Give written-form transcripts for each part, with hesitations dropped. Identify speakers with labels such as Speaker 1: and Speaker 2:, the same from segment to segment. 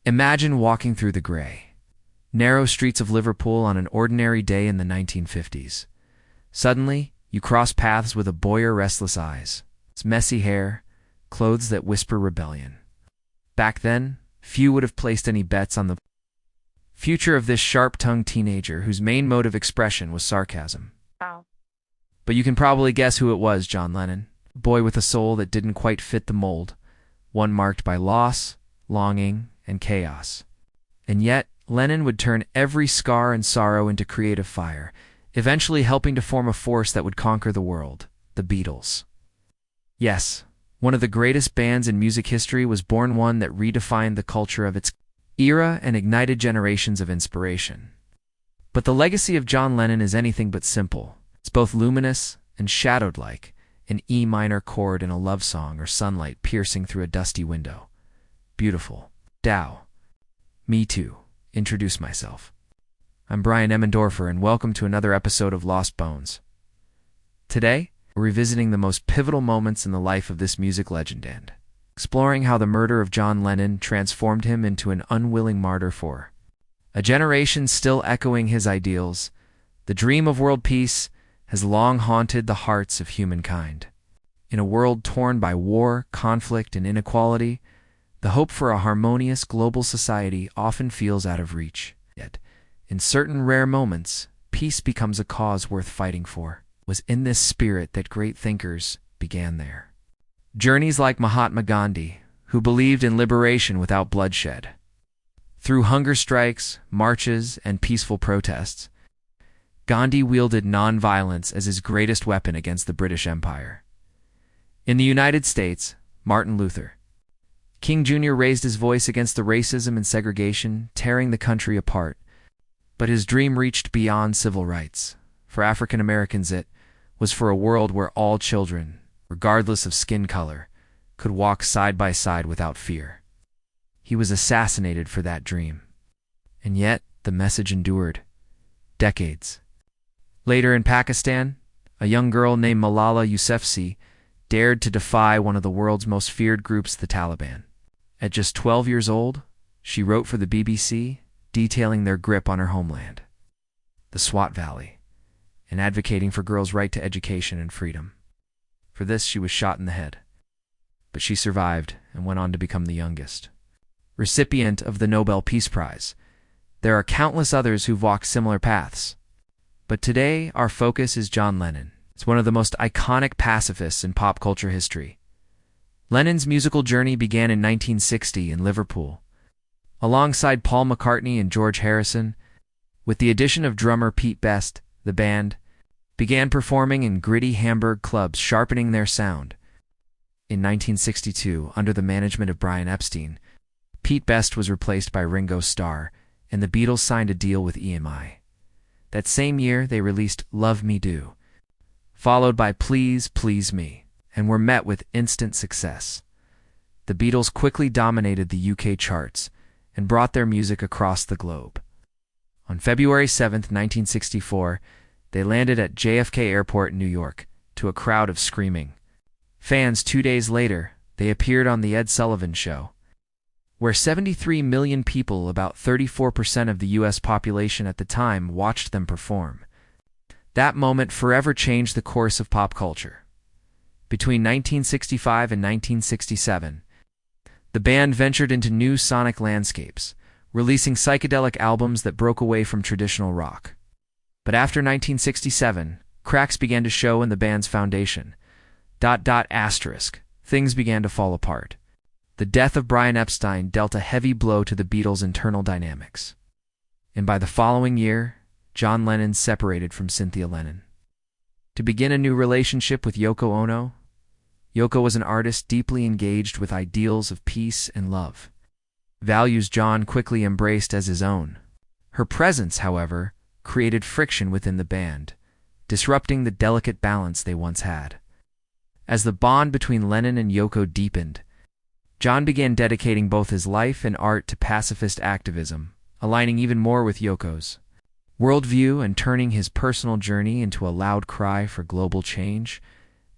Speaker 1: Imagine walking through the gray, narrow streets of Liverpool on an ordinary day in the 1950s. Suddenly, you cross paths with a boy with restless eyes, its messy hair, clothes that whisper rebellion. Back then, few would have placed any bets on the future of this sharp-tongued teenager whose main mode of expression was sarcasm.
Speaker 2: Wow.
Speaker 1: But you can probably guess who it was: John Lennon, a boy with a soul that didn't quite fit the mold, one marked by loss, longing, and chaos. And yet, Lennon would turn every scar and sorrow into creative fire, eventually helping to form a force that would conquer the world: the Beatles. Yes, one of the greatest bands in music history was born, one that redefined the culture of its era and ignited generations of inspiration. But the legacy of John Lennon is anything but simple. It's both luminous and shadowed, like an E minor chord in a love song or sunlight piercing through a dusty window. Beautiful. Dow. Me too. Introduce myself. I'm Brian Emmendorfer, and welcome to another episode of Lost Bones. Today, we're revisiting the most pivotal moments in the life of this music legend and exploring how the murder of John Lennon transformed him into an unwilling martyr for a generation still echoing his ideals. The dream of world peace has long haunted the hearts of humankind. In a world torn by war, conflict, and inequality, the hope for a harmonious global society often feels out of reach. Yet, in certain rare moments, peace becomes a cause worth fighting for. It was in this spirit that great thinkers began their journeys, like Mahatma Gandhi, who believed in liberation without bloodshed. Through hunger strikes, marches, and peaceful protests, Gandhi wielded nonviolence as his greatest weapon against the British Empire. In the United States, Martin Luther King Jr. raised his voice against the racism and segregation, tearing the country apart. But his dream reached beyond civil rights. For African Americans, it was for a world where all children, regardless of skin color, could walk side by side without fear. He was assassinated for that dream. And yet, the message endured. Decades later, in Pakistan, a young girl named Malala Yousafzai dared to defy one of the world's most feared groups, the Taliban. At just 12 years old, she wrote for the BBC, detailing their grip on her homeland, the Swat Valley, and advocating for girls' right to education and freedom. For this, she was shot in the head. But she survived and went on to become the youngest recipient of the Nobel Peace Prize. There are countless others who've walked similar paths. But today, our focus is John Lennon. It's one of the most iconic pacifists in pop culture history. Lennon's musical journey began in 1960 in Liverpool. Alongside Paul McCartney and George Harrison, with the addition of drummer Pete Best, the band began performing in gritty Hamburg clubs, sharpening their sound. In 1962, under the management of Brian Epstein, Pete Best was replaced by Ringo Starr, and the Beatles signed a deal with EMI. That same year, they released Love Me Do, followed by Please Please Me, and were met with instant success. The Beatles quickly dominated the UK charts and brought their music across the globe. On February 7, 1964, they landed at JFK Airport in New York to a crowd of screaming fans. 2 days later, they appeared on The Ed Sullivan Show, where 73 million people, about 34% of the U.S. population at the time, watched them perform. That moment forever changed the course of pop culture. Between 1965 and 1967, the band ventured into new sonic landscapes, releasing psychedelic albums that broke away from traditional rock. But after 1967, cracks began to show in the band's foundation. Things began to fall apart. The death of Brian Epstein dealt a heavy blow to the Beatles' internal dynamics. And by the following year, John Lennon separated from Cynthia Lennon to begin a new relationship with Yoko Ono. Yoko was an artist deeply engaged with ideals of peace and love, values John quickly embraced as his own. Her presence, however, created friction within the band, disrupting the delicate balance they once had. As the bond between Lennon and Yoko deepened, John began dedicating both his life and art to pacifist activism, aligning even more with Yoko's worldview and turning his personal journey into a loud cry for global change.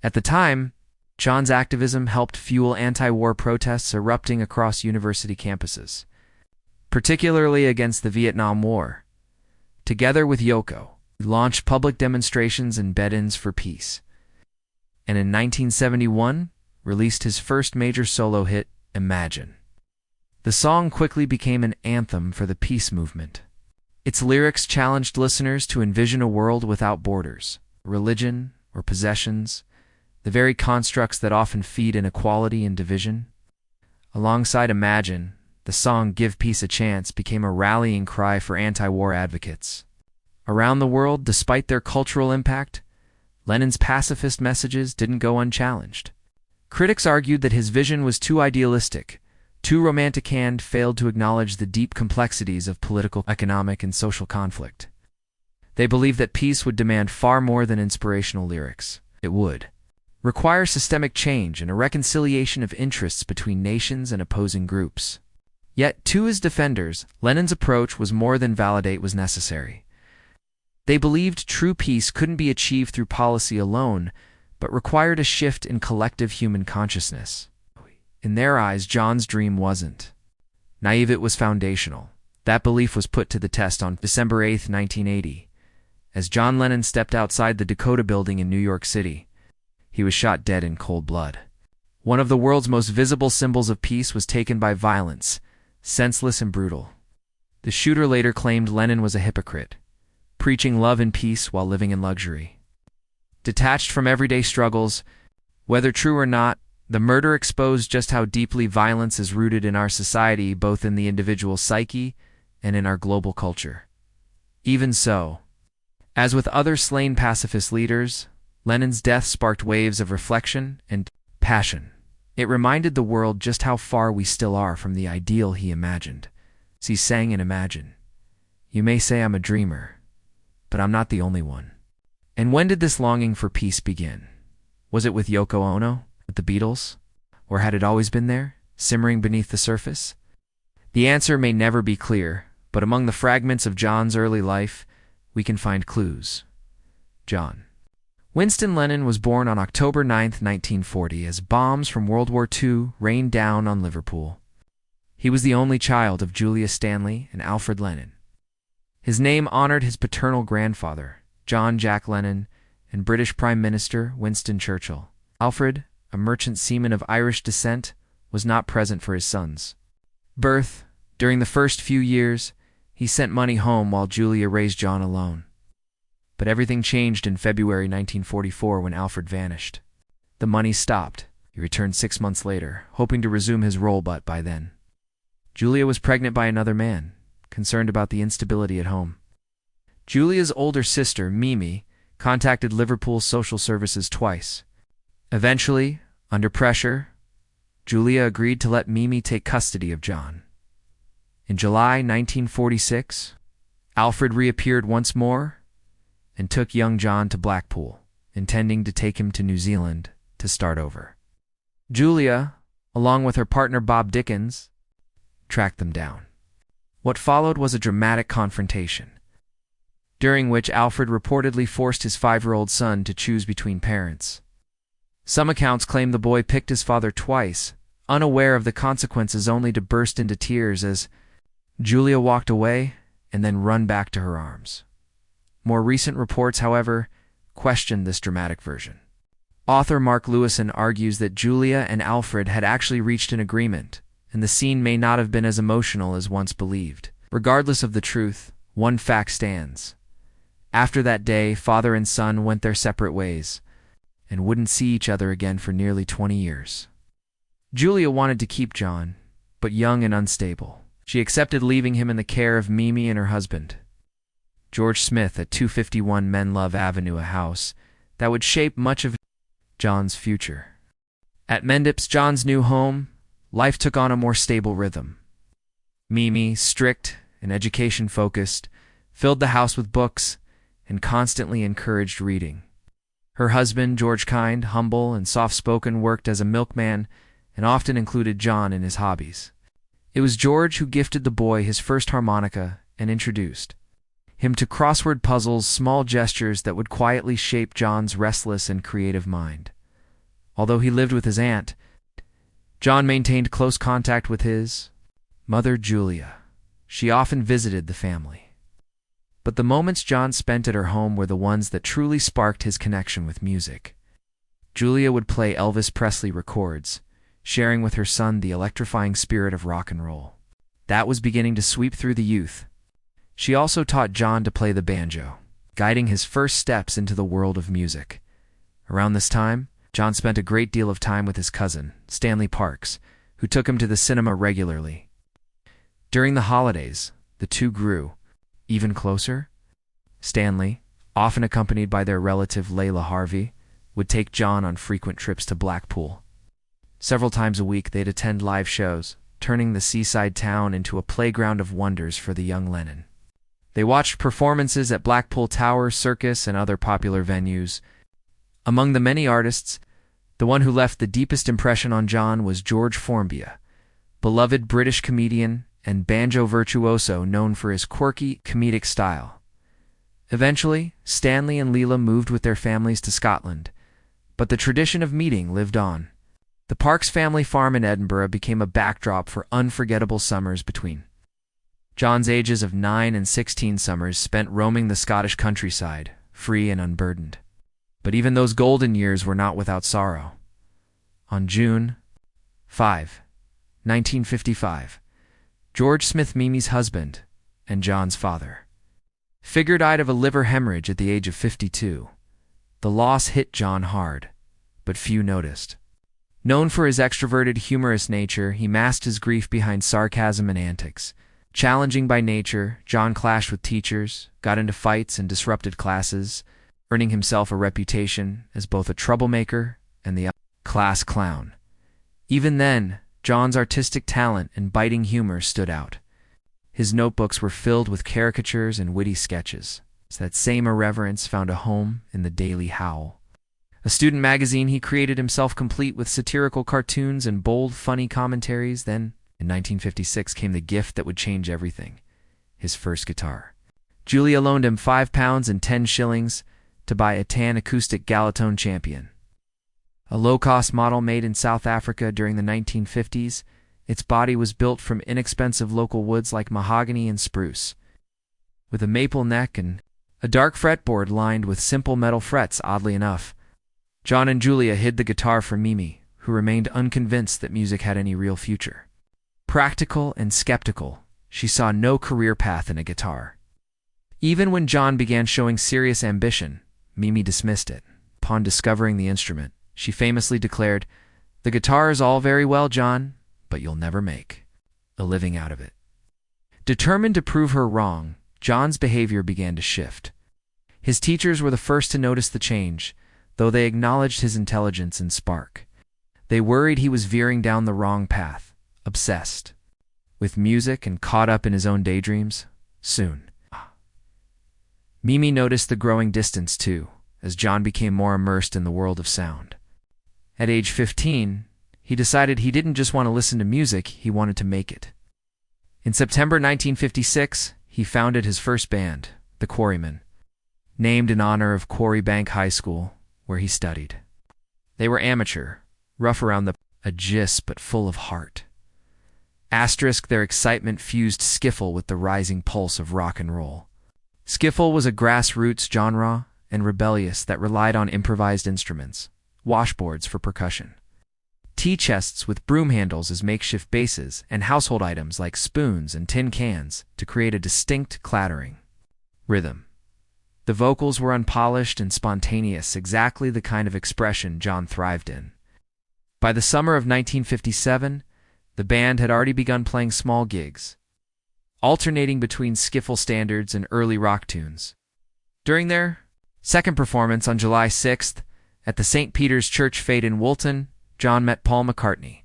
Speaker 1: At the time, John's activism helped fuel anti-war protests erupting across university campuses. particularly against the Vietnam War. Together with Yoko, he launched public demonstrations and bed-ins for peace, and in 1971 released his first major solo hit, Imagine. The song quickly became an anthem for the peace movement. Its lyrics challenged listeners to envision a world without borders, religion, or possessions, the very constructs that often feed inequality and division. Alongside Imagine, the song Give Peace a Chance became a rallying cry for anti-war advocates. Around the world, despite their cultural impact, Lennon's pacifist messages didn't go unchallenged. Critics argued that his vision was too idealistic, too romantic, and failed to acknowledge the deep complexities of political, economic, and social conflict. They believed that peace would demand far more than inspirational lyrics. It would require systemic change and a reconciliation of interests between nations and opposing groups. Yet, to his defenders, Lennon's approach was more than validate was necessary. They believed true peace couldn't be achieved through policy alone, but required a shift in collective human consciousness. In their eyes, John's dream wasn't naive, it was foundational. That belief was put to the test on December 8, 1980. As John Lennon stepped outside the Dakota Building in New York City, he was shot dead in cold blood. One of the world's most visible symbols of peace was taken by violence, senseless and brutal. The shooter later claimed Lennon was a hypocrite, preaching love and peace while living in luxury. Detached from everyday struggles, whether true or not, the murder exposed just how deeply violence is rooted in our society, both in the individual psyche and in our global culture. Even so, as with other slain pacifist leaders, Lennon's death sparked waves of reflection and passion. It reminded the world just how far we still are from the ideal he imagined. As he sang in Imagine, "You may say I'm a dreamer, but I'm not the only one." And when did this longing for peace begin? Was it with Yoko Ono, with the Beatles? Or had it always been there, simmering beneath the surface? The answer may never be clear, but among the fragments of John's early life, we can find clues. John Winston Lennon was born on October 9, 1940, as bombs from World War II rained down on Liverpool. He was the only child of Julia Stanley and Alfred Lennon. His name honored his paternal grandfather, John Jack Lennon, and British Prime Minister Winston Churchill. Alfred, a merchant seaman of Irish descent, was not present for his son's birth. During the first few years, he sent money home while Julia raised John alone. But everything changed in February 1944 when Alfred vanished. The money stopped. He returned 6 months later, hoping to resume his role, but by then, Julia was pregnant by another man, concerned about the instability at home. Julia's older sister, Mimi, contacted Liverpool Social Services twice. Eventually, under pressure, Julia agreed to let Mimi take custody of John. In July 1946, Alfred reappeared once more and took young John to Blackpool, intending to take him to New Zealand to start over. Julia, along with her partner Bob Dickens, tracked them down. What followed was a dramatic confrontation, during which Alfred reportedly forced his 5-year-old son to choose between parents. Some accounts claim the boy picked his father twice, unaware of the consequences, only to burst into tears as Julia walked away and then run back to her arms. More recent reports, however, questioned this dramatic version. Author Mark Lewison argues that Julia and Alfred had actually reached an agreement, and the scene may not have been as emotional as once believed. Regardless of the truth, one fact stands. After that day, father and son went their separate ways and wouldn't see each other again for nearly 20 years. Julia wanted to keep John, but young and unstable, she accepted leaving him in the care of Mimi and her husband, George Smith, at 251 Menlove Avenue, a house that would shape much of John's future. At Mendips, John's new home, life took on a more stable rhythm. Mimi, strict and education-focused, filled the house with books and constantly encouraged reading. Her husband, George Kind, humble and soft-spoken, worked as a milkman and often included John in his hobbies. It was George who gifted the boy his first harmonica and introduced him to crossword puzzles, small gestures that would quietly shape John's restless and creative mind. Although he lived with his aunt, John maintained close contact with his mother, Julia. she often visited the family. But the moments John spent at her home were the ones that truly sparked his connection with music. Julia would play Elvis Presley records, sharing with her son the electrifying spirit of rock and roll. That was beginning to sweep through the youth. She also taught John to play the banjo, guiding his first steps into the world of music. Around this time, John spent a great deal of time with his cousin, Stanley Parks, who took him to the cinema regularly. During the holidays, the two grew even closer. Stanley, often accompanied by their relative Layla Harvey, would take John on frequent trips to Blackpool. Several times a week they'd attend live shows, turning the seaside town into a playground of wonders for the young Lennon. They watched performances at Blackpool Tower Circus and other popular venues. Among the many artists, the one who left the deepest impression on John was George Formby, beloved British comedian and banjo virtuoso known for his quirky, comedic style. Eventually, Stanley and Leela moved with their families to Scotland, but the tradition of meeting lived on. The Parks family farm in Edinburgh became a backdrop for unforgettable summers between John's ages of 9 and 16 summers spent roaming the Scottish countryside, free and unburdened. But even those golden years were not without sorrow. On June 5, 1955, George Smith, Mimi's husband and John's father, died of a liver hemorrhage at the age of 52. The loss hit John hard, but few noticed. Known for his extroverted, humorous nature, he masked his grief behind sarcasm and antics. Challenging by nature, John clashed with teachers, got into fights and disrupted classes, earning himself a reputation as both a troublemaker and the class clown. Even then, John's artistic talent and biting humor stood out. His notebooks were filled with caricatures and witty sketches. That same irreverence found a home in the Daily Howl, a student magazine he created himself, complete with satirical cartoons and bold, funny commentaries. Then, in 1956, came the gift that would change everything: his first guitar. Julia loaned him £5 and 10 shillings to buy a tan acoustic Galatone Champion, a low-cost model made in South Africa during the 1950s. Its body was built from inexpensive local woods like mahogany and spruce, with a maple neck and a dark fretboard lined with simple metal frets. Oddly enough, John and Julia hid the guitar from Mimi, who remained unconvinced that music had any real future. Practical and skeptical, she saw no career path in a guitar. Even when John began showing serious ambition, Mimi dismissed it. Upon discovering the instrument, she famously declared, "The guitar is all very well, John, but you'll never make a living out of it." Determined to prove her wrong, John's behavior began to shift. His teachers were the first to notice the change, though they acknowledged his intelligence and spark. They worried he was veering down the wrong path, obsessed with music and caught up in his own daydreams. Soon, Mimi noticed the growing distance too, as John became more immersed in the world of sound. At age 15, he decided he didn't just want to listen to music, he wanted to make it. In September 1956, he founded his first band, the Quarrymen, named in honor of Quarry Bank High School, where he studied. They were amateur, rough around the edges but full of heart. Their excitement fused skiffle with the rising pulse of rock and roll. Skiffle was a grassroots genre and rebellious that relied on improvised instruments, washboards for percussion, tea chests with broom handles as makeshift basses, and household items like spoons and tin cans to create a distinct clattering rhythm. The vocals were unpolished and spontaneous, exactly the kind of expression John thrived in. By the summer of 1957, the band had already begun playing small gigs, alternating between skiffle standards and early rock tunes. During their second performance on July 6th at the St. Peter's Church Fete in Woolton, John met Paul McCartney.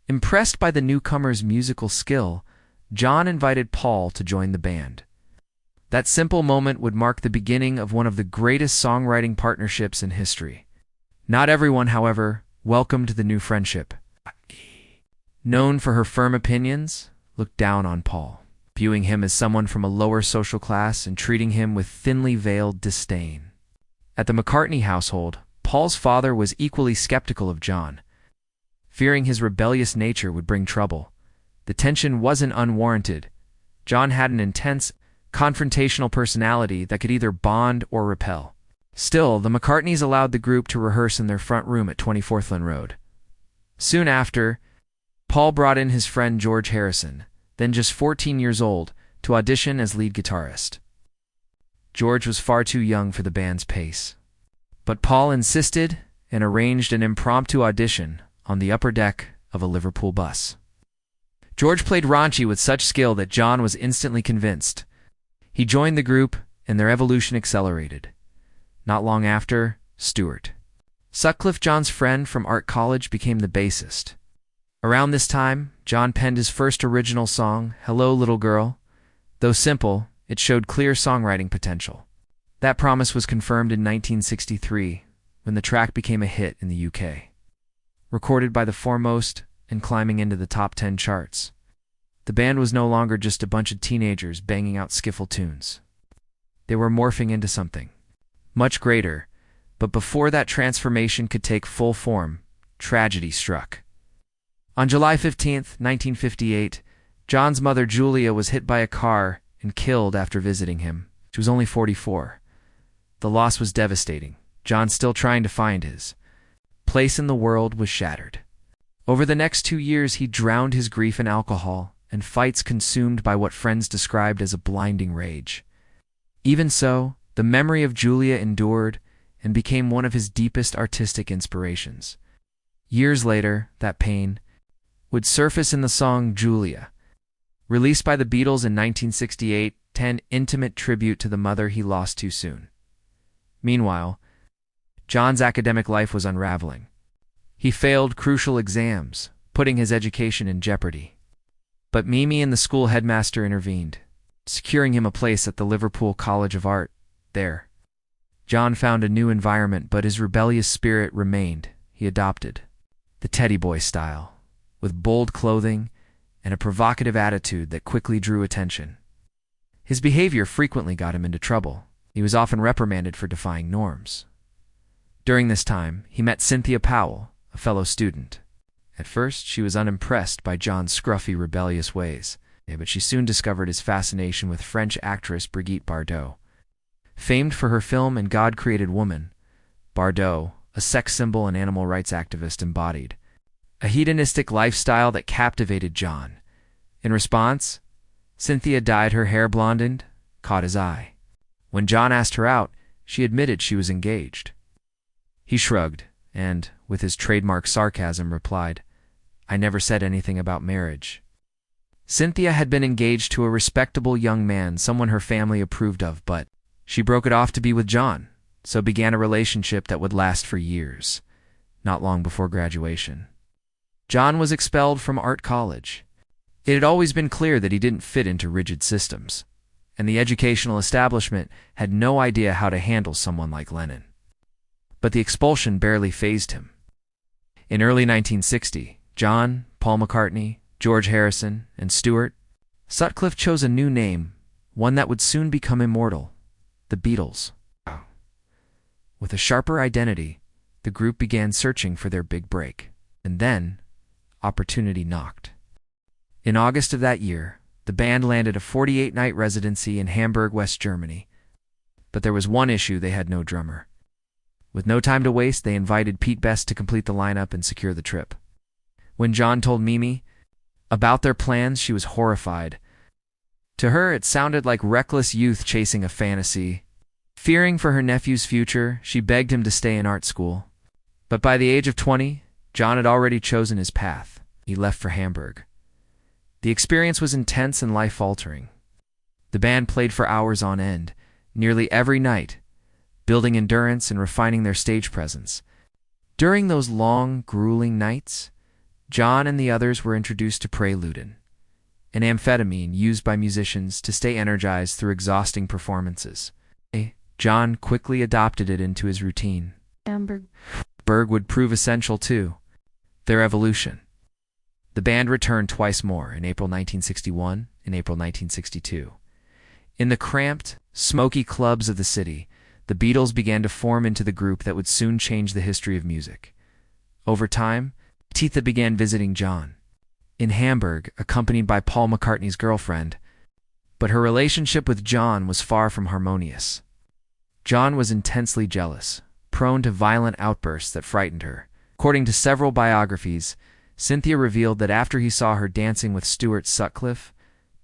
Speaker 1: Impressed by the newcomer's musical skill, John invited Paul to join the band. That simple moment would mark the beginning of one of the greatest songwriting partnerships in history. Not everyone, however, welcomed the new friendship. Known for her firm opinions, looked down on Paul, viewing him as someone from a lower social class and treating him with thinly veiled disdain. At the McCartney household, Paul's father was equally skeptical of John, fearing his rebellious nature would bring trouble. The tension wasn't unwarranted. John had an intense, confrontational personality that could either bond or repel. Still, the McCartneys allowed the group to rehearse in their front room at 24th Lynn Road. Soon after, Paul brought in his friend George Harrison, then just 14 years old, to audition as lead guitarist. George was far too young for the band's pace, but Paul insisted and arranged an impromptu audition on the upper deck of a Liverpool bus. George played raunchy with such skill that John was instantly convinced. He joined the group, and their evolution accelerated. Not long after, Stuart, Sutcliffe, John's friend from art college, became the bassist. Around this time, John penned his first original song, Hello, Little Girl. Though simple, it showed clear songwriting potential. That promise was confirmed in 1963, when the track became a hit in the UK. Recorded by the Foremost and climbing into the top 10 charts, the band was no longer just a bunch of teenagers banging out skiffle tunes. They were morphing into something much greater, but before that transformation could take full form, tragedy struck. On July 15, 1958, John's mother Julia was hit by a car and killed after visiting him. She was only 44. The loss was devastating. John, still trying to find his place in the world, was shattered. Over the next 2 years, he drowned his grief in alcohol and fights, consumed by what friends described as a blinding rage. Even so, the memory of Julia endured and became one of his deepest artistic inspirations. Years later, that pain would surface in the song Julia, released by the Beatles in 1968, an intimate tribute to the mother he lost too soon. Meanwhile, John's academic life was unraveling. He failed crucial exams, putting his education in jeopardy. But Mimi and the school headmaster intervened, securing him a place at the Liverpool College of Art. There, John found a new environment, but his rebellious spirit remained. He adopted the teddy boy style, with bold clothing and a provocative attitude that quickly drew attention. His behavior frequently got him into trouble. He was often reprimanded for defying norms. During this time, he met Cynthia Powell, a fellow student. At first, she was unimpressed by John's scruffy, rebellious ways, but she soon discovered his fascination with French actress Brigitte Bardot. Famed for her film And God Created Woman, Bardot, a sex symbol and animal rights activist, embodied a hedonistic lifestyle that captivated John. In response, Cynthia dyed her hair blonde, caught his eye. When John asked her out, she admitted she was engaged. He shrugged and, with his trademark sarcasm, replied, "I never said anything about marriage." Cynthia had been engaged to a respectable young man, someone her family approved of, but she broke it off to be with John, so began a relationship that would last for years, not long before graduation. John was expelled from art college. It had always been clear that he didn't fit into rigid systems, and the educational establishment had no idea how to handle someone like Lennon. But the expulsion barely fazed him. In early 1960, John, Paul McCartney, George Harrison, and Stuart Sutcliffe chose a new name, one that would soon become immortal: the Beatles. With a sharper identity, the group began searching for their big break. And then, opportunity knocked. In August of that year, the band landed a 48-night residency in Hamburg, West Germany. But there was one issue: they had no drummer. With no time to waste, they invited Pete Best to complete the lineup and secure the trip. When John told Mimi about their plans, she was horrified. To her, it sounded like reckless youth chasing a fantasy. Fearing for her nephew's future, she begged him to stay in art school. But by the age of 20, John had already chosen his path. He left for Hamburg. The experience was intense and life-altering. The band played for hours on end, nearly every night, building endurance and refining their stage presence. During those long, grueling nights, John and the others were introduced to Preludin, an amphetamine used by musicians to stay energized through exhausting performances. John quickly adopted it into his routine. Hamburg would prove essential too. Their evolution. The band returned twice more, in April 1961 and April 1962. In the cramped, smoky clubs of the city, the Beatles began to form into the group that would soon change the history of music. Over time, Titha began visiting John. In Hamburg, accompanied by Paul McCartney's girlfriend, But her relationship with John was far from harmonious. John was intensely jealous, prone to violent outbursts that frightened her. According to several biographies, Cynthia revealed that after he saw her dancing with Stuart Sutcliffe,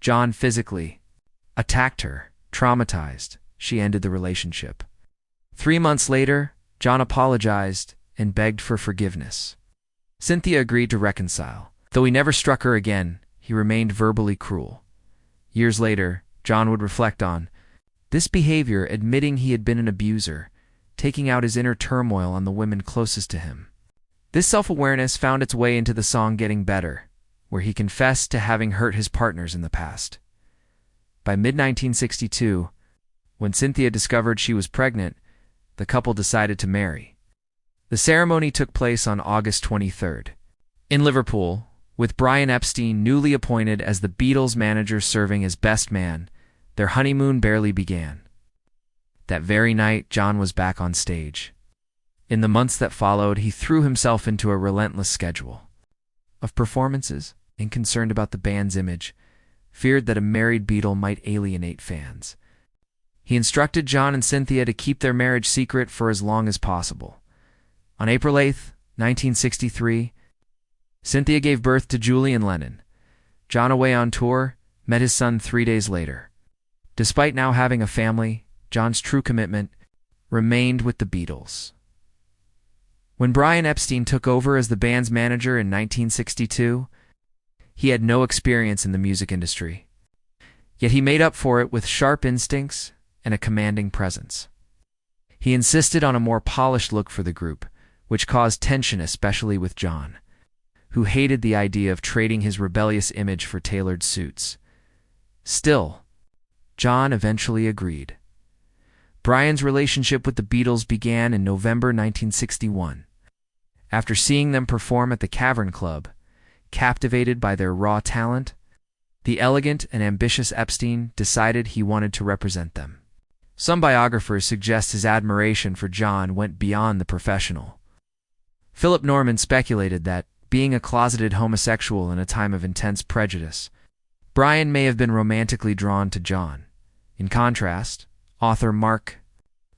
Speaker 1: John physically attacked her. Traumatized, she ended the relationship. 3 months later, John apologized and begged for forgiveness. Cynthia agreed to reconcile. Though he never struck her again, he remained verbally cruel. Years later, John would reflect on this behavior, admitting he had been an abuser, taking out his inner turmoil on the women closest to him. This self-awareness found its way into the song Getting Better, where he confessed to having hurt his partners in the past. By mid-1962, when Cynthia discovered she was pregnant, the couple decided to marry. The ceremony took place on August 23rd. In Liverpool, with Brian Epstein newly appointed as the Beatles' manager serving as best man, their honeymoon barely began. That very night, John was back on stage. In the months that followed, he threw himself into a relentless schedule of performances, and concerned about the band's image, feared that a married Beatle might alienate fans. He instructed John and Cynthia to keep their marriage secret for as long as possible. On April 8, 1963, Cynthia gave birth to Julian Lennon. John, away on tour, met his son 3 days later. Despite now having a family, John's true commitment remained with the Beatles. When Brian Epstein took over as the band's manager in 1962, he had no experience in the music industry. Yet he made up for it with sharp instincts and a commanding presence. He insisted on a more polished look for the group, which caused tension especially with John, who hated the idea of trading his rebellious image for tailored suits. Still, John eventually agreed. Brian's relationship with the Beatles began in November 1961. After seeing them perform at the Cavern Club, captivated by their raw talent, the elegant and ambitious Epstein decided he wanted to represent them. Some biographers suggest his admiration for John went beyond the professional. Philip Norman speculated that, being a closeted homosexual in a time of intense prejudice, Brian may have been romantically drawn to John. In contrast, author Mark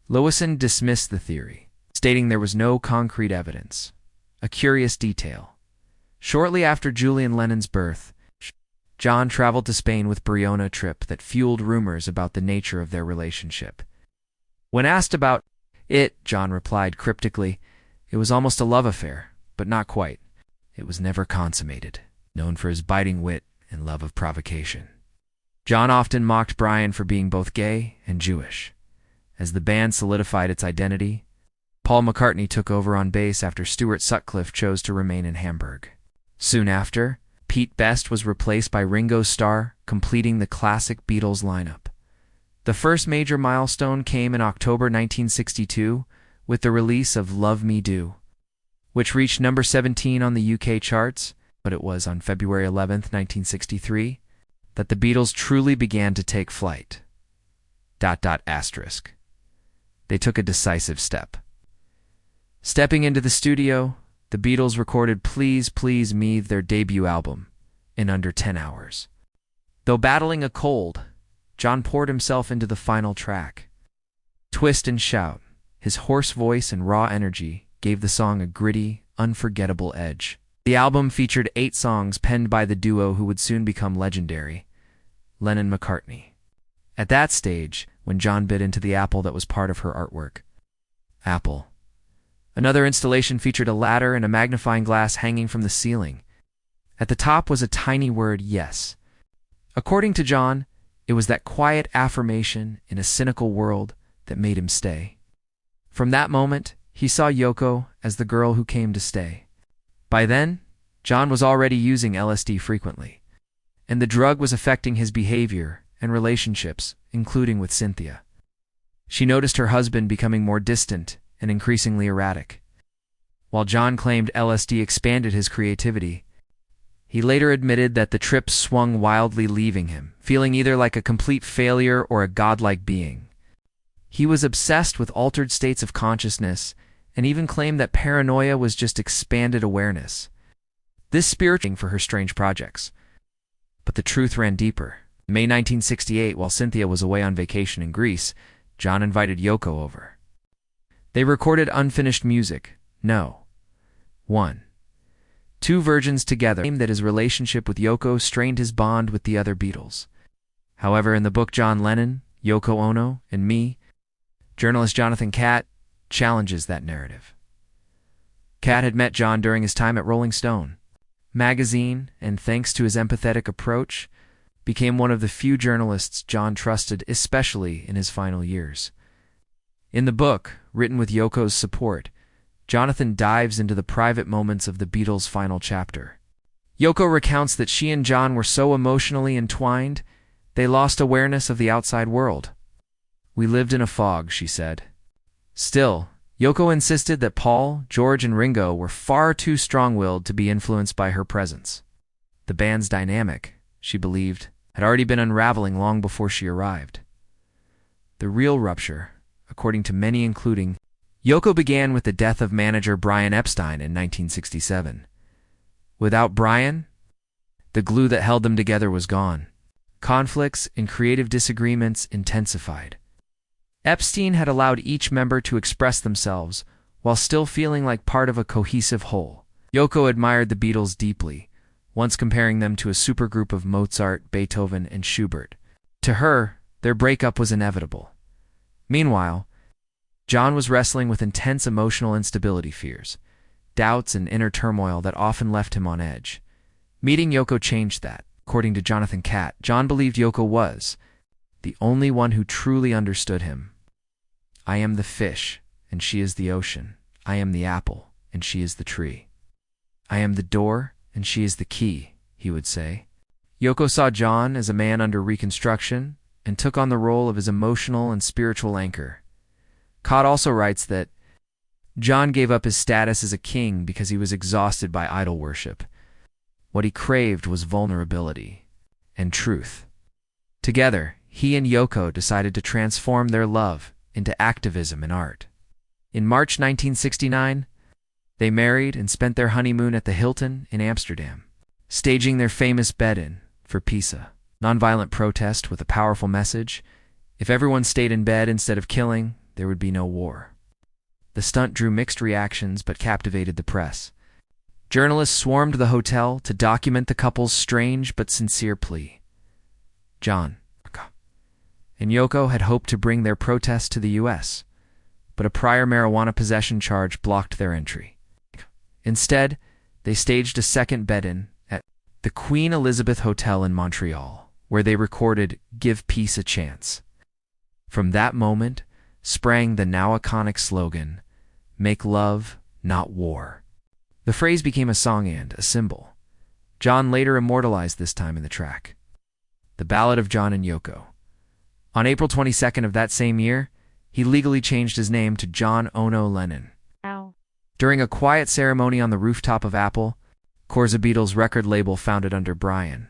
Speaker 1: Lewison dismissed the theory, stating there was no concrete evidence. A curious detail. Shortly after Julian Lennon's birth, John traveled to Spain with Brianna, a trip that fueled rumors about the nature of their relationship. When asked about it, John replied cryptically, "It was almost a love affair, but not quite. It was never consummated," known for his biting wit and love of provocation. John often mocked Brian for being both gay and Jewish. As the band solidified its identity, Paul McCartney took over on bass after Stuart Sutcliffe chose to remain in Hamburg. Soon after, Pete Best was replaced by Ringo Starr, completing the classic Beatles lineup. The first major milestone came in October 1962 with the release of Love Me Do, which reached number 17 on the UK charts, but it was on February 11, 1963, that the Beatles truly began to take flight. Asterisk. They took a decisive step. Stepping into the studio, the Beatles recorded Please Please Me, their debut album, in under 10 hours. Though battling a cold, John poured himself into the final track. Twist and Shout, his hoarse voice and raw energy gave the song a gritty, unforgettable edge. The album featured 8 songs penned by the duo who would soon become legendary, Lennon-McCartney. At that stage, when John bit into the apple that was part of her artwork. Apple. Another installation featured a ladder and a magnifying glass hanging from the ceiling. At the top was a tiny word, yes. According to John, it was that quiet affirmation in a cynical world that made him stay. From that moment, he saw Yoko as the girl who came to stay. By then, John was already using LSD frequently, and the drug was affecting his behavior and relationships, including with Cynthia. She noticed her husband becoming more distant and increasingly erratic. While John claimed LSD expanded his creativity, he later admitted that the trip swung wildly, leaving him feeling either like a complete failure or a godlike being. He was obsessed with altered states of consciousness and even claimed that paranoia was just expanded awareness. This spiritual for her strange projects. But the truth ran deeper. In May 1968, while Cynthia was away on vacation in Greece, John invited Yoko over. They recorded unfinished music, No. 1. 2 versions together, that his relationship with Yoko strained his bond with the other Beatles. However, in the book John Lennon, Yoko Ono, and Me, journalist Jonathan Catt challenges that narrative. Catt had met John during his time at Rolling Stone magazine, and thanks to his empathetic approach, became one of the few journalists John trusted, especially in his final years. In the book, written with Yoko's support, Jonathan dives into the private moments of the Beatles' final chapter. Yoko recounts that she and John were so emotionally entwined, they lost awareness of the outside world. "We lived in a fog," she said. Still, Yoko insisted that Paul, George, and Ringo were far too strong-willed to be influenced by her presence. The band's dynamic, she believed, had already been unraveling long before she arrived. The real rupture, according to many including Yoko, began with the death of manager Brian Epstein in 1967. Without Brian, the glue that held them together was gone. Conflicts and creative disagreements intensified. Epstein had allowed each member to express themselves while still feeling like part of a cohesive whole. Yoko admired the Beatles deeply, once comparing them to a supergroup of Mozart, Beethoven, and Schubert. To her, their breakup was inevitable. Meanwhile, John was wrestling with intense emotional instability fears, doubts, and inner turmoil that often left him on edge. Meeting Yoko changed that. According to Jonathan Catt, John believed Yoko was the only one who truly understood him. "I am the fish, and she is the ocean. I am the apple, and she is the tree. I am the door, and she is the key," he would say. Yoko saw John as a man under reconstruction and took on the role of his emotional and spiritual anchor. Catt also writes that John gave up his status as a king because he was exhausted by idol worship. What he craved was vulnerability and truth. Together, he and Yoko decided to transform their love into activism and art. In March 1969, they married and spent their honeymoon at the Hilton in Amsterdam, staging their famous bed-in for peace, a nonviolent protest with a powerful message. If everyone stayed in bed instead of killing, there would be no war. The stunt drew mixed reactions but captivated the press. Journalists swarmed the hotel to document the couple's strange but sincere plea. John and Yoko had hoped to bring their protest to the U.S., but a prior marijuana possession charge blocked their entry. Instead, they staged a second bed-in at the Queen Elizabeth Hotel in Montreal, where they recorded "Give Peace a Chance." From that moment sprang the now iconic slogan, "Make love, not war." The phrase became a song and a symbol. John later immortalized this time in the track, "The Ballad of John and Yoko." On April 22nd of that same year, he legally changed his name to John Ono Lennon.
Speaker 2: Ow.
Speaker 1: During a quiet ceremony on the rooftop of Apple, Corza Beatles' record label founded under Brian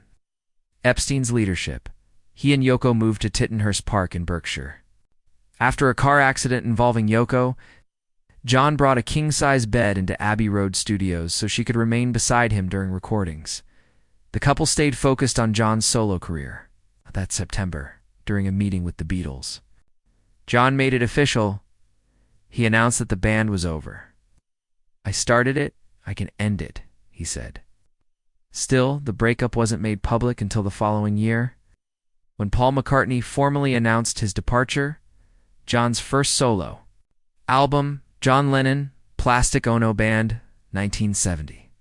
Speaker 1: Epstein's leadership, he and Yoko moved to Tittenhurst Park in Berkshire. After a car accident involving Yoko, John brought a king-size bed into Abbey Road Studios so she could remain beside him during recordings. The couple stayed focused on John's solo career. That September, during a meeting with the Beatles, John made it official. He announced that the band was over. "I started it, I can end it," he said. Still, the breakup wasn't made public until the following year, when Paul McCartney formally announced his departure. John's first solo album, John Lennon, Plastic Ono Band, 1970,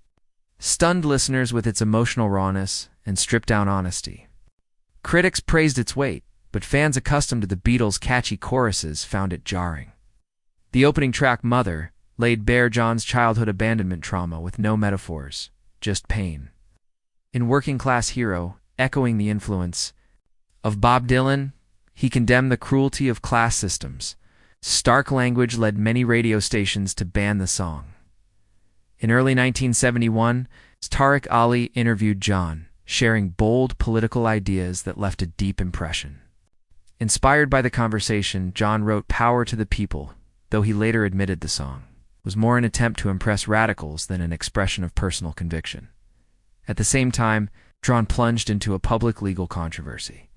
Speaker 1: stunned listeners with its emotional rawness and stripped-down honesty. Critics praised its weight, but fans accustomed to the Beatles' catchy choruses found it jarring. The opening track, Mother, laid bare John's childhood abandonment trauma with no metaphors, just pain. In Working Class Hero, echoing the influence of Bob Dylan, he condemned the cruelty of class systems. Stark language led many radio stations to ban the song. In early 1971, Tariq Ali interviewed John, sharing bold political ideas that left a deep impression. Inspired by the conversation, John wrote "Power to the People," though he later admitted the song was more an attempt to impress radicals than an expression of personal conviction. At the same time, John plunged into a public legal controversy.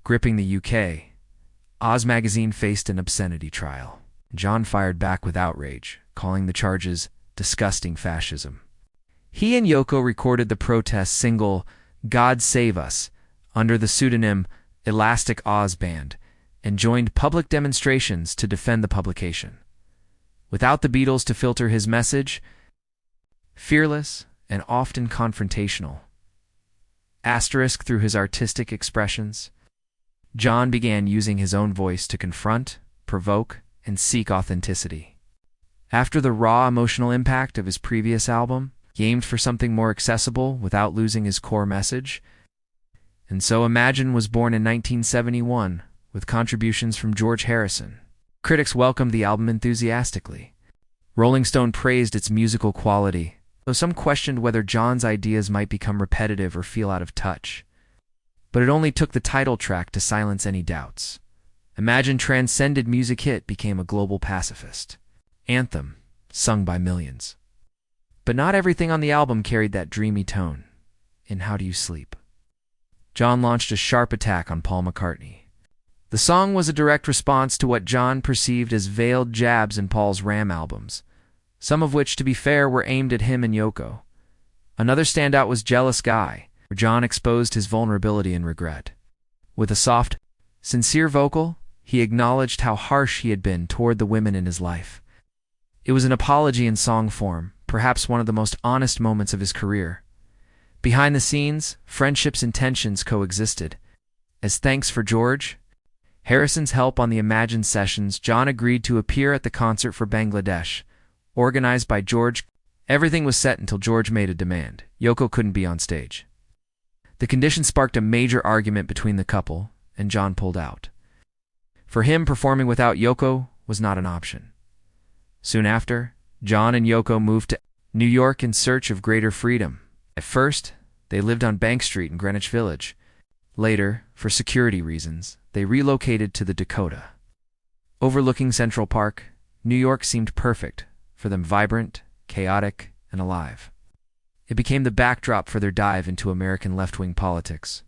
Speaker 1: Gripping the UK, Oz magazine faced an obscenity trial. John fired back with outrage, calling the charges disgusting fascism. He and Yoko recorded the protest single God Save Us under the pseudonym Elastic Oz Band and joined public demonstrations to defend the publication. Without the Beatles to filter his message, fearless and often confrontational, asterisk through his artistic expressions, John began using his own voice to confront, provoke, and seek authenticity. After the raw emotional impact of his previous album, he aimed for something more accessible without losing his core message. And so Imagine was born in 1971, with contributions from George Harrison. Critics welcomed the album enthusiastically. Rolling Stone praised its musical quality, though some questioned whether John's ideas might become repetitive or feel out of touch. But it only took the title track to silence any doubts. Imagine transcended music hit became a global pacifist anthem, sung by millions. But not everything on the album carried that dreamy tone. In How Do You Sleep, John launched a sharp attack on Paul McCartney. The song was a direct response to what John perceived as veiled jabs in Paul's Ram albums, some of which, to be fair, were aimed at him and Yoko. Another standout was Jealous Guy, where John exposed his vulnerability and regret. With a soft, sincere vocal, he acknowledged how harsh he had been toward the women in his life. It was an apology in song form, perhaps one of the most honest moments of his career. Behind the scenes, friendships and tensions coexisted. As thanks for George Harrison's help on the Imagine sessions, John agreed to appear at the concert for Bangladesh, organized by George. Everything was set until George made a demand. Yoko couldn't be on stage. The condition sparked a major argument between the couple, and John pulled out. For him, performing without Yoko was not an option. Soon after, John and Yoko moved to New York in search of greater freedom. At first, they lived on Bank Street in Greenwich Village. Later, for security reasons, they relocated to the Dakota. Overlooking Central Park, New York seemed perfect for them, vibrant, chaotic, and alive. It became the backdrop for their dive into American left-wing politics.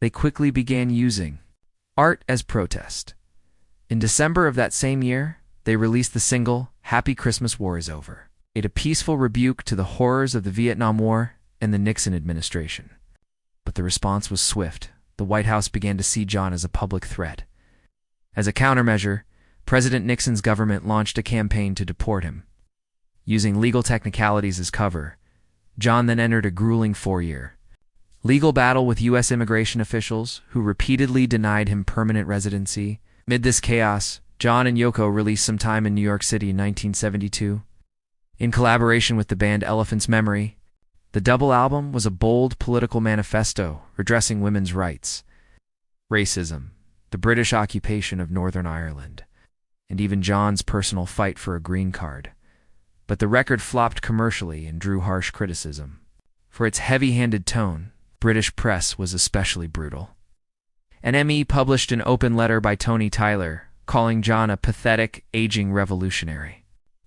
Speaker 1: They quickly began using art as protest. In December of that same year, they released the single Happy Christmas, War Is Over, a peaceful rebuke to the horrors of the Vietnam War and the Nixon administration. But the response was swift. The White House began to see John as a public threat. As a countermeasure, President Nixon's government launched a campaign to deport him. Using legal technicalities as cover, John then entered a grueling 4-year legal battle with U.S. immigration officials who repeatedly denied him permanent residency. Amid this chaos, John and Yoko released Some Time in New York City in 1972. In collaboration with the band Elephant's Memory, the double album was a bold political manifesto addressing women's rights, racism, the British occupation of Northern Ireland, and even John's personal fight for a green card. But the record flopped commercially and drew harsh criticism. For its heavy-handed tone, British press was especially brutal. NME published an open letter by Tony Tyler, calling John a pathetic, aging revolutionary.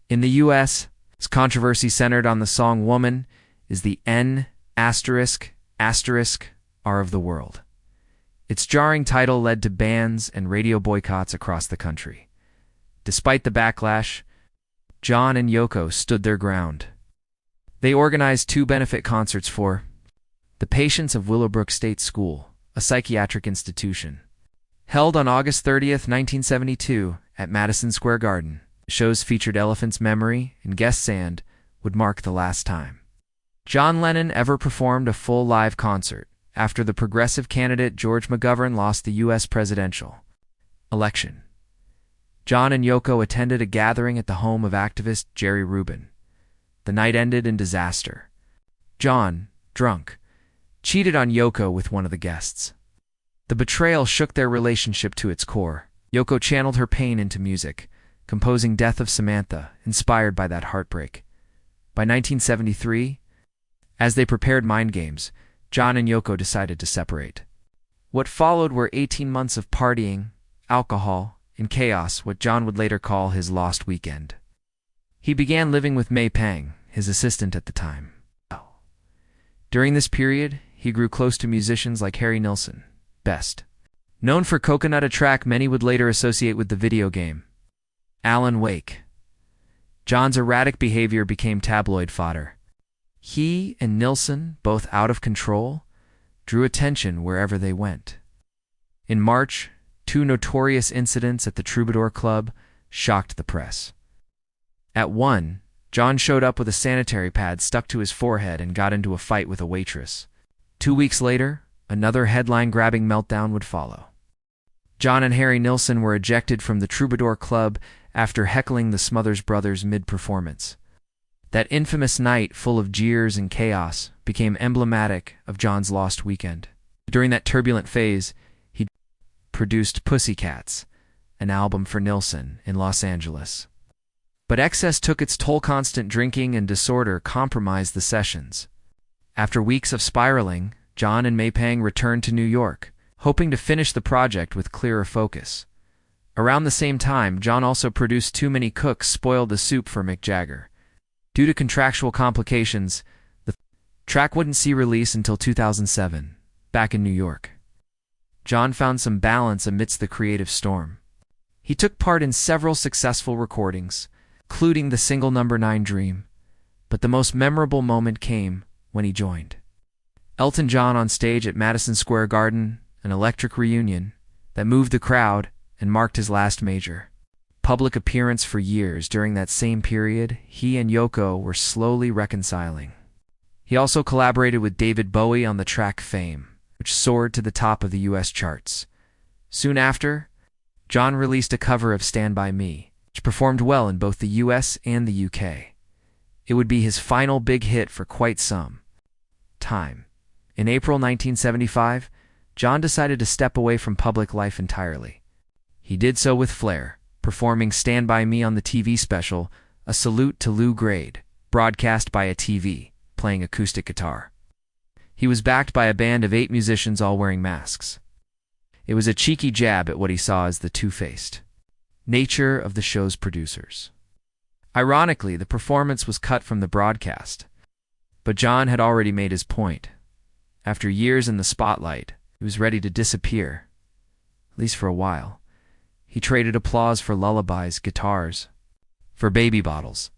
Speaker 1: In the U.S., its controversy centered on the song Woman is the N***** R of the world. Its jarring title led to bans and radio boycotts across the country. Despite the backlash, John and Yoko stood their ground. They organized 2 benefit concerts for the patients of Willowbrook State School, a psychiatric institution. Held on August 30th, 1972, at Madison Square Garden, the shows featured Elephant's Memory and Guest Sand would mark the last time John Lennon ever performed a full live concert after the progressive candidate George McGovern lost the U.S. presidential election. John and Yoko attended a gathering at the home of activist Jerry Rubin. The night ended in disaster. John, drunk, cheated on Yoko with one of the guests. The betrayal shook their relationship to its core. Yoko channeled her pain into music, composing Death of Samantha, inspired by that heartbreak. By 1973, as they prepared Mind Games, John and Yoko decided to separate. What followed were 18 months of partying, alcohol, and chaos, what John would later call his lost weekend. He began living with May Pang, his assistant at the time. During this period, he grew close to musicians like Harry Nilsson, Best, Known for Coconut, a track many would later associate with the video game Alan Wake. John's erratic behavior became tabloid fodder. He and Nilsson, both out of control, drew attention wherever they went. In March, 2 notorious incidents at the Troubadour Club shocked the press. At one, John showed up with a sanitary pad stuck to his forehead and got into a fight with a waitress. 2 weeks later, another headline-grabbing meltdown would follow. John and Harry Nilsson were ejected from the Troubadour Club after heckling the Smothers Brothers mid-performance. That infamous night, full of jeers and chaos, became emblematic of John's lost weekend. During that turbulent phase, he produced Pussycats, an album for Nilsson, in Los Angeles. But excess took its toll. Constant drinking and disorder compromised the sessions. After weeks of spiraling, John and Maypang returned to New York, hoping to finish the project with clearer focus. Around the same time, John also produced Too Many Cooks Spoiled the Soup for Mick Jagger. Due to contractual complications, the track wouldn't see release until 2007, back in New York. John found some balance amidst the creative storm. He took part in several successful recordings, including the single No. 9 Dream, but the most memorable moment came when he joined Elton John on stage at Madison Square Garden, an electric reunion that moved the crowd and marked his last major public appearance for years. During that same period, he and Yoko were slowly reconciling. He also collaborated with David Bowie on the track Fame, which soared to the top of the U.S. charts. Soon after, John released a cover of Stand By Me, which performed well in both the U.S. and the U.K. It would be his final big hit for quite some time. In April 1975, John decided to step away from public life entirely. He did so with flair, performing Stand By Me on the TV special A Salute to Lou Grade, broadcast by a TV, playing acoustic guitar. He was backed by a band of 8 musicians all wearing masks. It was a cheeky jab at what he saw as the two-faced nature of the show's producers. Ironically, the performance was cut from the broadcast, but John had already made his point. After years in the spotlight, he was ready to disappear, at least for a while. He traded applause for lullabies, guitars, for baby bottles.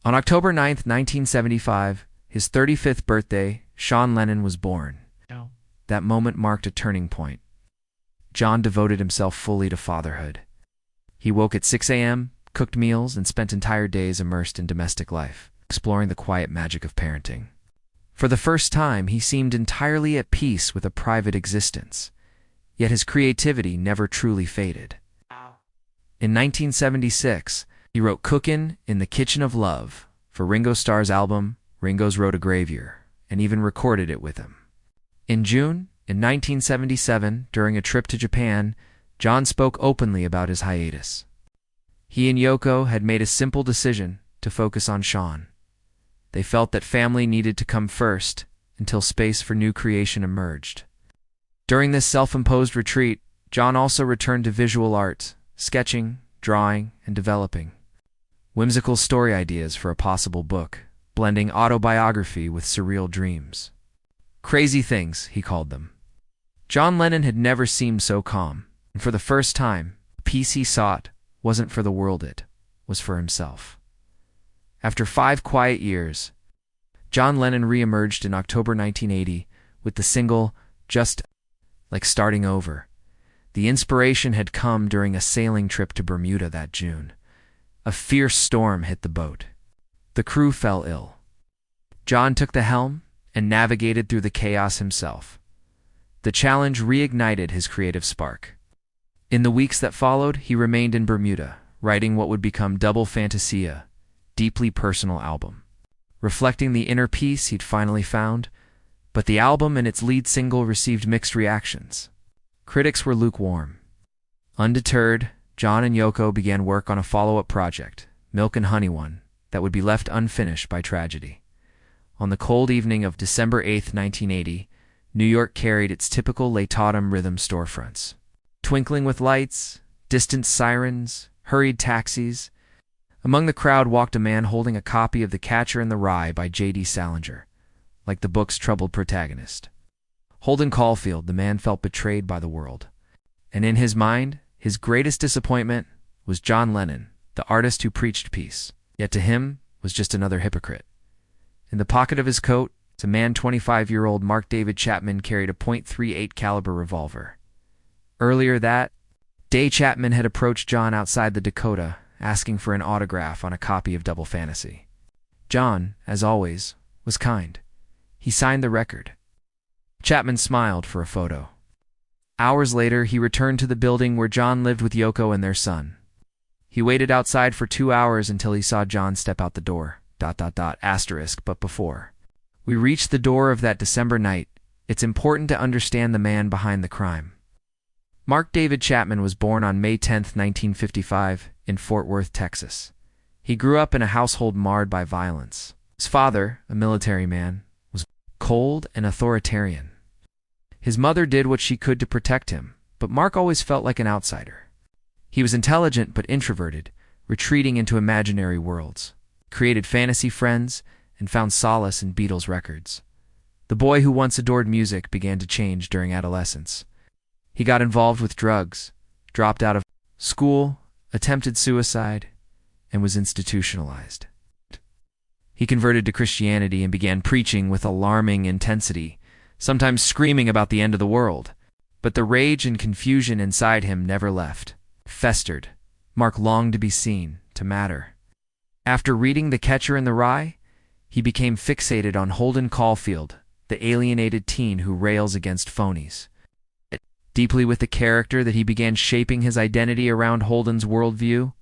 Speaker 1: On October 9, 1975, his 35th birthday, Sean Lennon was born.
Speaker 2: No.
Speaker 1: That moment marked a turning point. John devoted himself fully to fatherhood. He woke at 6 a.m., cooked meals, and spent entire days immersed in domestic life, exploring the quiet magic of parenting. For the first time, he seemed entirely at peace with a private existence, yet his creativity never truly faded. In 1976, he wrote Cookin' in the Kitchen of Love for Ringo Starr's album Ringo's Rotogravure, and even recorded it with him. In June, in 1977, during a trip to Japan, John spoke openly about his hiatus. He and Yoko had made a simple decision to focus on Sean. They felt that family needed to come first until space for new creation emerged. During this self-imposed retreat, John also returned to visual art, sketching, drawing, and developing whimsical story ideas for a possible book, blending autobiography with surreal dreams. Crazy things, he called them. John Lennon had never seemed so calm, and for the first time, the peace he sought wasn't for the world, it was for himself. After 5 quiet years, John Lennon re-emerged in October 1980 with the single Just Like Starting Over. The inspiration had come during a sailing trip to Bermuda that June. A fierce storm hit the boat. The crew fell ill. John took the helm and navigated through the chaos himself. The challenge reignited his creative spark. In the weeks that followed, he remained in Bermuda, writing what would become Double Fantasia, deeply personal album, reflecting the inner peace he'd finally found, but the album and its lead single received mixed reactions. Critics were lukewarm. Undeterred, John and Yoko began work on a follow-up project, Milk and Honey One, that would be left unfinished by tragedy. On the cold evening of December 8, 1980, New York carried its typical late autumn rhythm storefronts. Twinkling with lights, distant sirens, hurried taxis. Among the crowd walked a man holding a copy of The Catcher in the Rye by J.D. Salinger, like the book's troubled protagonist. Holden Caulfield, the man felt betrayed by the world. And in his mind, his greatest disappointment was John Lennon, the artist who preached peace, yet to him was just another hypocrite. In the pocket of his coat, a man 25-year-old Mark David Chapman carried a .38 caliber revolver. Earlier that day, Chapman had approached John outside the Dakota, asking for an autograph on a copy of Double Fantasy. John, as always, was kind. He signed the record. Chapman smiled for a photo. Hours later, he returned to the building where John lived with Yoko and their son. He waited outside for 2 hours until he saw John step out the door. But before we reached the door of that December night, it's important to understand the man behind the crime. Mark David Chapman was born on May 10, 1955, in Fort Worth, Texas. He grew up in a household marred by violence. His father, a military man, was cold and authoritarian. His mother did what she could to protect him, but Mark always felt like an outsider. He was intelligent but introverted, retreating into imaginary worlds, created fantasy friends, and found solace in Beatles records. The boy who once adored music began to change during adolescence. He got involved with drugs, dropped out of school, attempted suicide, and was institutionalized. He converted to Christianity and began preaching with alarming intensity, sometimes screaming about the end of the world. But the rage and confusion inside him never left. Festered. Mark longed to be seen, to matter. After reading The Catcher in the Rye, he became fixated on Holden Caulfield, the alienated teen who rails against phonies. Deeply with the character that he began shaping his identity around Holden's worldview.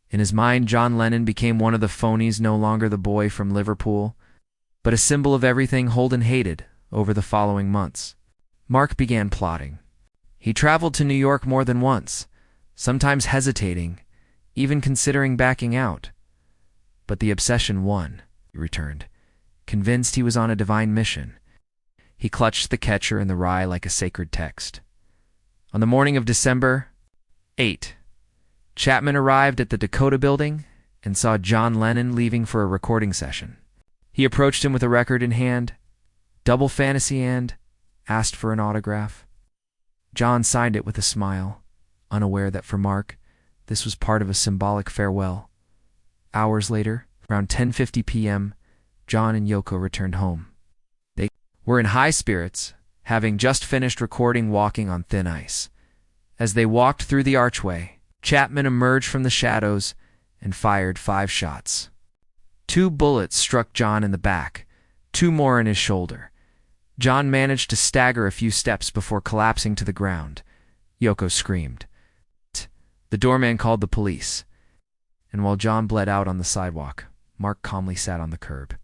Speaker 1: In his mind, John Lennon became one of the phonies, no longer the boy from Liverpool, but a symbol of everything Holden hated. Over the following months, Mark began plotting. He traveled to New York more than once, sometimes hesitating, even considering backing out. But the obsession won. He returned, convinced he was on a divine mission. He clutched The Catcher in the Rye like a sacred text. On the morning of December 8, Chapman arrived at the Dakota Building and saw John Lennon leaving for a recording session. He approached him with a record in hand, Double Fantasy, and asked for an autograph. John signed it with a smile, unaware that for Mark, this was part of a symbolic farewell. Hours later, around 10:50 p.m., John and Yoko returned home. They were in high spirits, having just finished recording Walking on Thin Ice. As they walked through the archway, Chapman emerged from the shadows and fired 5 shots. 2 bullets struck John in the back, 2 more in his shoulder. John managed to stagger a few steps before collapsing to the ground. Yoko screamed. The doorman called the police, and while John bled out on the sidewalk, Mark calmly sat on the curb,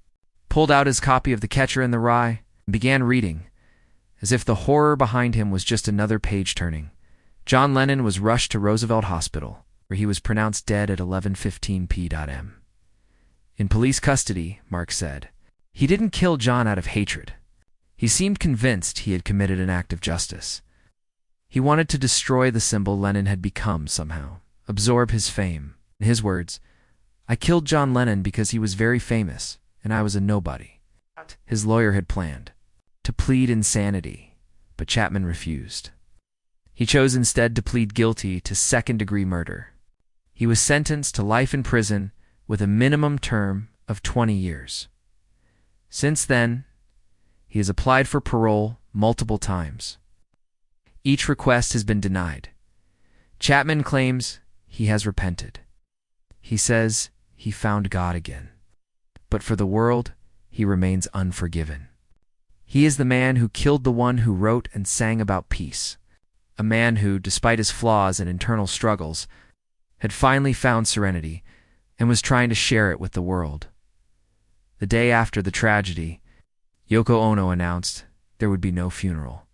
Speaker 1: pulled out his copy of The Catcher in the Rye, and began reading, as if the horror behind him was just another page turning. John Lennon was rushed to Roosevelt Hospital, where he was pronounced dead at 11:15 p.m. In police custody, Mark said, he didn't kill John out of hatred. He seemed convinced he had committed an act of justice. He wanted to destroy the symbol Lennon had become somehow, absorb his fame. In his words, I killed John Lennon because he was very famous, and I was a nobody. His lawyer had planned to plead insanity, but Chapman refused. He chose instead to plead guilty to second-degree murder. He was sentenced to life in prison with a minimum term of 20 years. Since then, he has applied for parole multiple times. Each request has been denied. Chapman claims he has repented. He says he found God again. But for the world, he remains unforgiven. He is the man who killed the one who wrote and sang about peace. A man who, despite his flaws and internal struggles, had finally found serenity and was trying to share it with the world. The day after the tragedy, Yoko Ono announced there would be no funeral.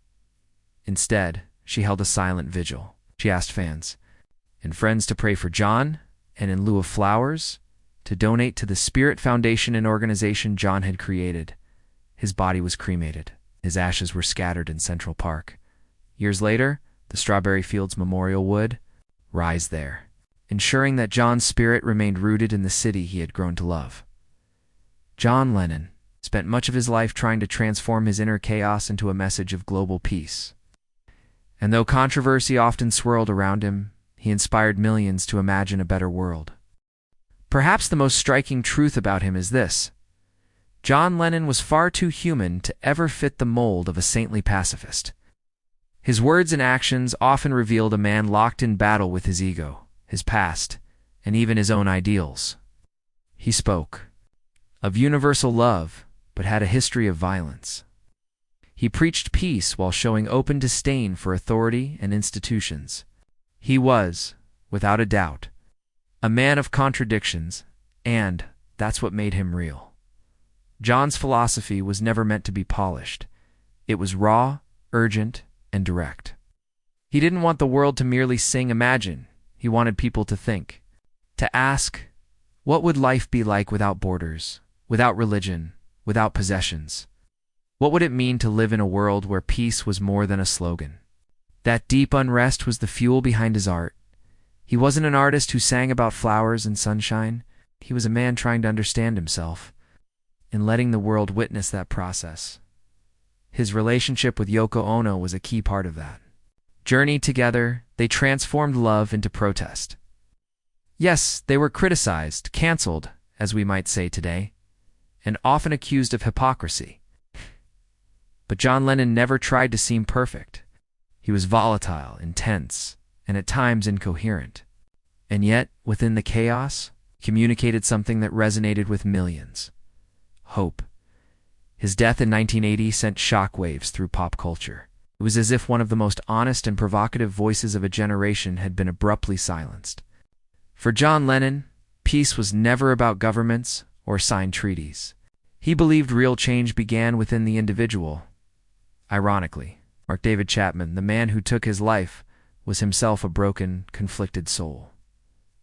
Speaker 1: Instead, she held a silent vigil. She asked fans and friends to pray for John, and in lieu of flowers, to donate to the Spirit Foundation, an organization John had created. His body was cremated. His ashes were scattered in Central Park. Years later, the Strawberry Fields Memorial would rise there, ensuring that John's spirit remained rooted in the city he had grown to love. John Lennon spent much of his life trying to transform his inner chaos into a message of global peace. And though controversy often swirled around him, he inspired millions to imagine a better world. Perhaps the most striking truth about him is this: John Lennon was far too human to ever fit the mold of a saintly pacifist. His words and actions often revealed a man locked in battle with his ego, his past, and even his own ideals. He spoke of universal love, but had a history of violence. He preached peace while showing open disdain for authority and institutions. He was, without a doubt, a man of contradictions, and that's what made him real. John's philosophy was never meant to be polished. It was raw, urgent, and direct. He didn't want the world to merely sing Imagine. He wanted people to think, to ask, what would life be like without borders, without religion, without possessions? What would it mean to live in a world where peace was more than a slogan? That deep unrest was the fuel behind his art. He wasn't an artist who sang about flowers and sunshine. He was a man trying to understand himself and letting the world witness that process. His relationship with Yoko Ono was a key part of that. Journeyed together, they transformed love into protest. Yes, they were criticized, canceled, as we might say today, and often accused of hypocrisy. But John Lennon never tried to seem perfect. He was volatile, intense, and at times incoherent. And yet, within the chaos, communicated something that resonated with millions: hope. His death in 1980 sent shockwaves through pop culture. It was as if one of the most honest and provocative voices of a generation had been abruptly silenced. For John Lennon, peace was never about governments or signed treaties. He believed real change began within the individual. Ironically, Mark David Chapman, the man who took his life, was himself a broken, conflicted soul.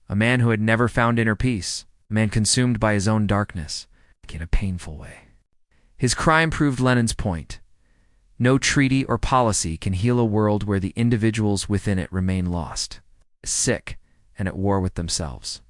Speaker 1: A man who had never found inner peace, a man consumed by his own darkness, in a painful way. His crime proved Lennon's point. No treaty or policy can heal a world where the individuals within it remain lost, sick, and at war with themselves.